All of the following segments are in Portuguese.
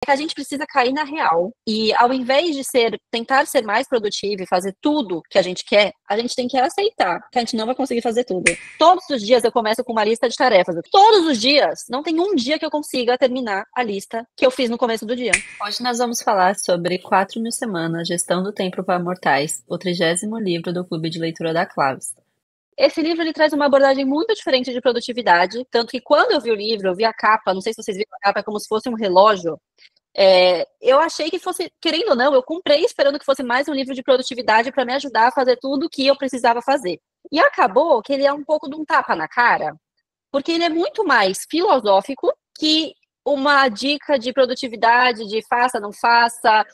É que a gente precisa cair na real. E ao invés de tentar ser mais produtivo e fazer tudo que a gente quer, a gente tem que aceitar que a gente não vai conseguir fazer tudo. Todos os dias eu começo com uma lista de tarefas. Todos os dias. Não tem um dia que eu consiga terminar a lista que eu fiz no começo do dia. Hoje nós vamos falar sobre 4.000 semanas, Gestão do Tempo para Mortais, o 30º livro do Clube de Leitura da Claves. Esse livro ele traz uma abordagem muito diferente de produtividade, tanto que quando eu vi o livro, eu vi a capa, não sei se vocês viram a capa, é como se fosse um relógio. Eu achei que fosse, querendo ou não, eu comprei esperando que fosse mais um livro de produtividade para me ajudar a fazer tudo o que eu precisava fazer. E acabou que ele é um pouco de um tapa na cara, porque ele é muito mais filosófico que uma dica de produtividade, de faça, não faça,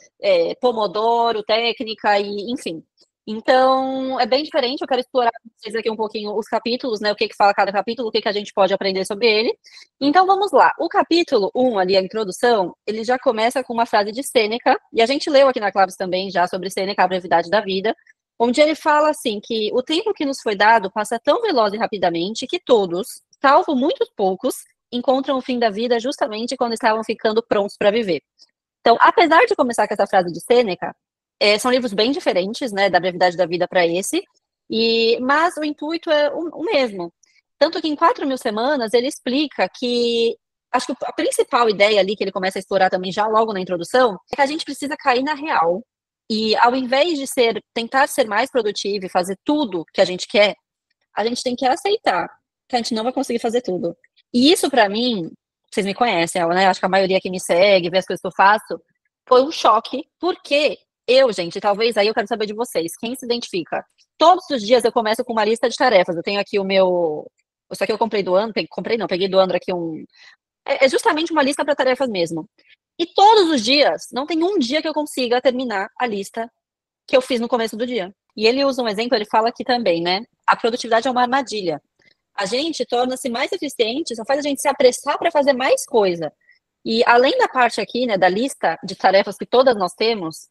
Pomodoro, técnica, e enfim. Então, é bem diferente, eu quero explorar com vocês aqui um pouquinho os capítulos, né, o que fala cada capítulo, o que a gente pode aprender sobre ele. Então, vamos lá. O capítulo 1, ali, a introdução, ele já começa com uma frase de Sêneca, e a gente leu aqui na Claves também já sobre Sêneca, a brevidade da vida, onde ele fala assim, que o tempo que nos foi dado passa tão veloz e rapidamente que todos, salvo muitos poucos, encontram o fim da vida justamente quando estavam ficando prontos para viver. Então, apesar de começar com essa frase de Sêneca, são livros bem diferentes, né, da brevidade da vida para esse, mas o intuito é o mesmo. Tanto que em 4.000 semanas ele explica que, acho que a principal ideia ali que ele começa a explorar também já logo na introdução, é que a gente precisa cair na real. E ao invés de tentar ser mais produtivo e fazer tudo que a gente quer, a gente tem que aceitar que a gente não vai conseguir fazer tudo. E isso para mim, vocês me conhecem, né? Acho que a maioria que me segue, vê as coisas que eu faço, foi um choque, porque gente, talvez aí eu quero saber de vocês, quem se identifica? Todos os dias eu começo com uma lista de tarefas. Eu tenho aqui o meu. Isso aqui eu comprei do Andro, peguei do Andro aqui um. É justamente uma lista para tarefas mesmo. E todos os dias, não tem um dia que eu consiga terminar a lista que eu fiz no começo do dia. E ele usa um exemplo, ele fala aqui também, né? A produtividade é uma armadilha. A gente torna-se mais eficiente, só faz a gente se apressar para fazer mais coisa. E além da parte aqui, né, da lista de tarefas que todas nós temos,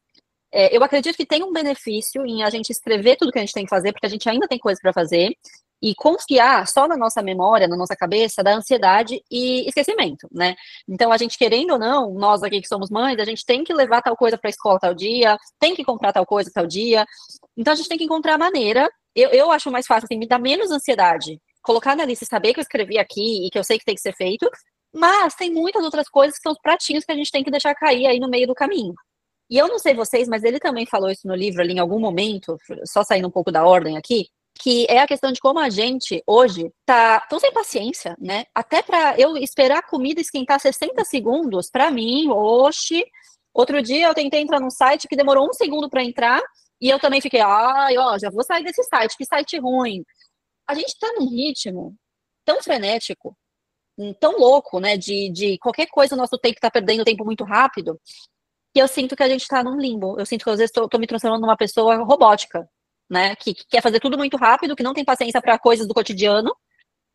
eu acredito que tem um benefício em a gente escrever tudo que a gente tem que fazer, porque a gente ainda tem coisa para fazer, e confiar só na nossa memória, na nossa cabeça, da ansiedade e esquecimento, né? Então, a gente, querendo ou não, nós aqui que somos mães, a gente tem que levar tal coisa para a escola tal dia, tem que comprar tal coisa tal dia. Então, a gente tem que encontrar a maneira. Eu acho mais fácil, assim, me dá menos ansiedade colocar na lista e saber que eu escrevi aqui e que eu sei que tem que ser feito, mas tem muitas outras coisas que são os pratinhos que a gente tem que deixar cair aí no meio do caminho. E eu não sei vocês, mas ele também falou isso no livro ali em algum momento, só saindo um pouco da ordem aqui, que é a questão de como a gente hoje tá tão sem paciência, né? Até para eu esperar a comida esquentar 60 segundos, para mim, oxe. Outro dia eu tentei entrar num site que demorou 1 segundo para entrar e eu também fiquei, ó, já vou sair desse site, que site ruim. A gente tá num ritmo tão frenético, tão louco, né? De qualquer coisa, o nosso tempo tá perdendo tempo muito rápido, que eu sinto que a gente está num limbo. Eu sinto que às vezes estou me transformando numa pessoa robótica, né? Que quer fazer tudo muito rápido, que não tem paciência para coisas do cotidiano,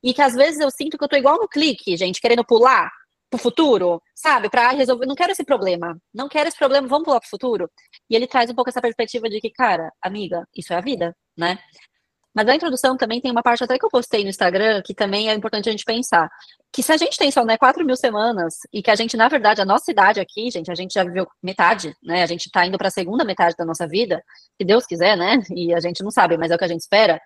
e que às vezes eu sinto que eu tô igual no clique, gente, querendo pular pro futuro, sabe? Para resolver. Não quero esse problema. Não quero esse problema, vamos pular pro futuro. E ele traz um pouco essa perspectiva de que, cara, amiga, isso é a vida, né? Mas na introdução também tem uma parte até que eu postei no Instagram, que também é importante a gente pensar. Que se a gente tem só, né, 4.000 semanas, e que a gente, na verdade, a nossa idade aqui, gente, a gente já viveu metade, né? A gente tá indo para a segunda metade da nossa vida, se Deus quiser, né? E a gente não sabe, mas é o que a gente espera.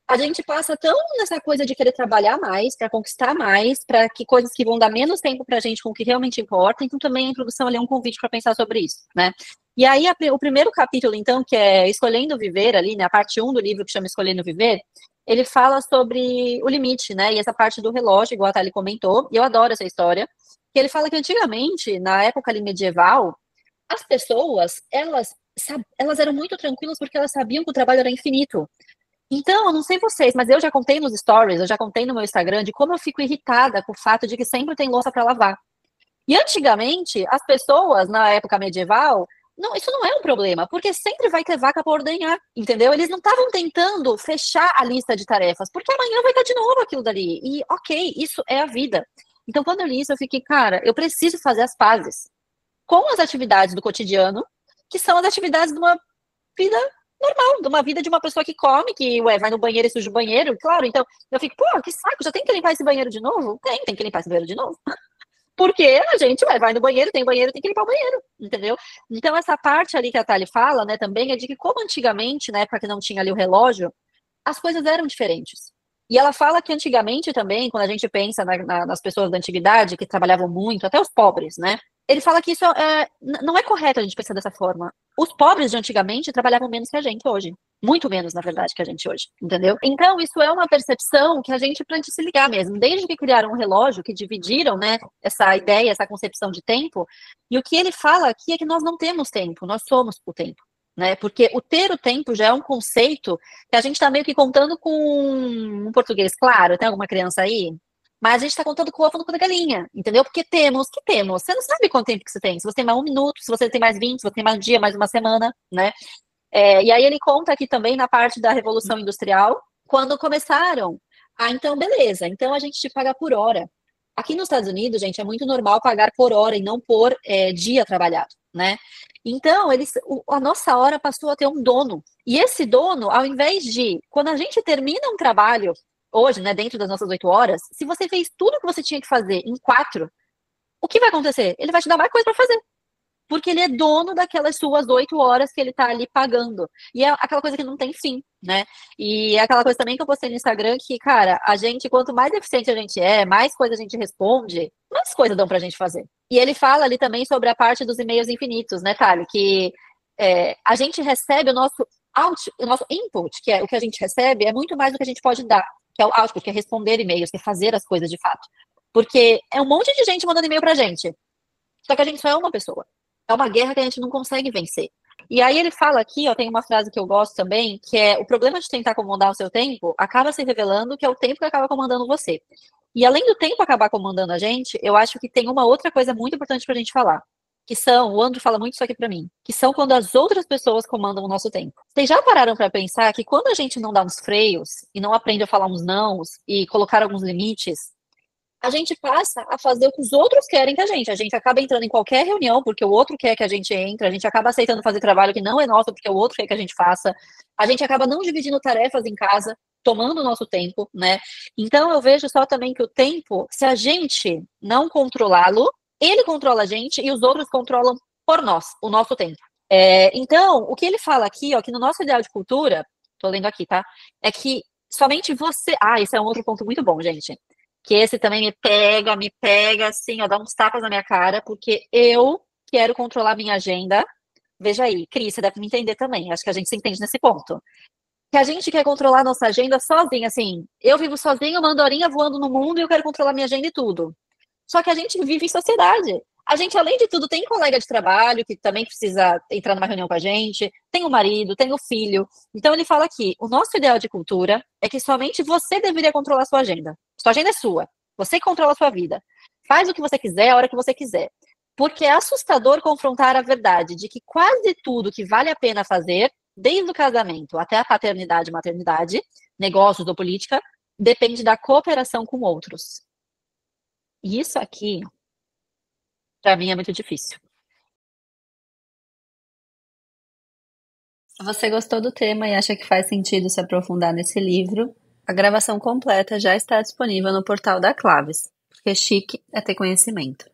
A gente passa tão nessa coisa de querer trabalhar mais, para conquistar mais, para que coisas que vão dar menos tempo para a gente com o que realmente importa. Então, também a introdução ali é um convite para pensar sobre isso, né? E aí, o primeiro capítulo, então, que é Escolhendo Viver, ali, né, a parte 1 do livro, que chama Escolhendo Viver, ele fala sobre o limite, né, e essa parte do relógio, igual a Thalie comentou, e eu adoro essa história, que ele fala que antigamente, na época ali medieval, as pessoas, elas eram muito tranquilas porque elas sabiam que o trabalho era infinito. Então, eu não sei vocês, mas eu já contei nos stories, eu já contei no meu Instagram de como eu fico irritada com o fato de que sempre tem louça para lavar. E antigamente, as pessoas, na época medieval, não, isso não é um problema, porque sempre vai ter vaca para ordenhar, entendeu? Eles não estavam tentando fechar a lista de tarefas, porque amanhã vai estar de novo aquilo dali. E ok, isso é a vida. Então, quando eu li isso, eu fiquei, cara, eu preciso fazer as pazes com as atividades do cotidiano, que são as atividades de uma vida normal, de uma vida de uma pessoa que come, que, vai no banheiro e suja o banheiro, claro. Então, eu fico, pô, que saco, já tem que limpar esse banheiro de novo? Tem que limpar esse banheiro de novo. Porque a gente vai no banheiro, tem que limpar o banheiro, entendeu? Então, essa parte ali que a Thali fala, né, também é de que, como antigamente, na época que não tinha ali o relógio, as coisas eram diferentes. E ela fala que antigamente também, quando a gente pensa nas pessoas da antiguidade, que trabalhavam muito, até os pobres, né? Ele fala que isso não é correto a gente pensar dessa forma. Os pobres de antigamente trabalhavam menos que a gente hoje. Muito menos, na verdade, que a gente hoje, entendeu? Então, isso é uma percepção que a gente precisa se ligar mesmo. Desde que criaram um relógio, que dividiram, né, essa ideia, essa concepção de tempo, e o que ele fala aqui é que nós não temos tempo, nós somos o tempo. Né? Porque o ter o tempo já é um conceito que a gente está meio que contando com um português, claro, tem alguma criança aí? Mas a gente está contando com o ovo no cu da galinha, entendeu? Porque temos que temos. Você não sabe quanto tempo que você tem. Se você tem mais um minuto, se você tem mais 20, se você tem mais um dia, mais uma semana, né? E aí ele conta aqui também na parte da Revolução Industrial, quando começaram. Ah, então beleza. Então a gente te paga por hora. Aqui nos Estados Unidos, gente, é muito normal pagar por hora e não por dia trabalhado, né? Então, a nossa hora passou a ter um dono. E esse dono, ao invés de, quando a gente termina um trabalho, hoje, né, dentro das nossas 8 horas, se você fez tudo que você tinha que fazer em 4, o que vai acontecer? Ele vai te dar mais coisa para fazer. Porque ele é dono daquelas suas 8 horas que ele tá ali pagando. E é aquela coisa que não tem fim, né? E é aquela coisa também que eu postei no Instagram que, cara, a gente, quanto mais eficiente a gente é, mais coisa a gente responde, mais coisa dão pra gente fazer. E ele fala ali também sobre a parte dos e-mails infinitos, né, Thali? Que a gente recebe o nosso input, que é o que a gente recebe, é muito mais do que a gente pode dar, que é o output, que é responder e-mails, que é fazer as coisas de fato. Porque é um monte de gente mandando e-mail pra gente. Só que a gente só é uma pessoa. É uma guerra que a gente não consegue vencer. E aí ele fala aqui, ó, tem uma frase que eu gosto também, que é: o problema de tentar comandar o seu tempo acaba se revelando que é o tempo que acaba comandando você. E além do tempo acabar comandando a gente, eu acho que tem uma outra coisa muito importante pra gente falar. Que são, o Andrew fala muito isso aqui pra mim, que são quando as outras pessoas comandam o nosso tempo. Vocês já pararam pra pensar que quando a gente não dá uns freios e não aprende a falar uns nãos e colocar alguns limites, a gente passa a fazer o que os outros querem que a gente. A gente acaba entrando em qualquer reunião porque o outro quer que a gente entre, a gente acaba aceitando fazer trabalho que não é nosso porque o outro quer que a gente faça. A gente acaba não dividindo tarefas em casa, tomando o nosso tempo, né? Então eu vejo só também que o tempo, se a gente não controlá-lo, ele controla a gente e os outros controlam por nós, o nosso tempo. Então, o que ele fala aqui, ó, que no nosso ideal de cultura, tô lendo aqui, tá? É que somente você. Ah, esse é um outro ponto muito bom, gente, que esse também me pega, assim, ó, dá uns tapas na minha cara, porque eu quero controlar minha agenda. Veja aí, Cris, você deve me entender também, acho que a gente se entende nesse ponto. Que a gente quer controlar a nossa agenda sozinha, assim, eu vivo sozinha, uma andorinha voando no mundo e eu quero controlar minha agenda e tudo. Só que a gente vive em sociedade. A gente, além de tudo, tem colega de trabalho que também precisa entrar numa reunião com a gente, tem o marido, tem o filho. Então ele fala aqui, o nosso ideal de cultura é que somente você deveria controlar a sua agenda. Sua agenda é sua. Você que controla a sua vida. Faz o que você quiser, a hora que você quiser. Porque é assustador confrontar a verdade de que quase tudo que vale a pena fazer, desde o casamento até a paternidade e maternidade, negócios ou política, depende da cooperação com outros. E isso aqui, para mim, é muito difícil. Se você gostou do tema e acha que faz sentido se aprofundar nesse livro, a gravação completa já está disponível no portal da Claves, porque chique é ter conhecimento.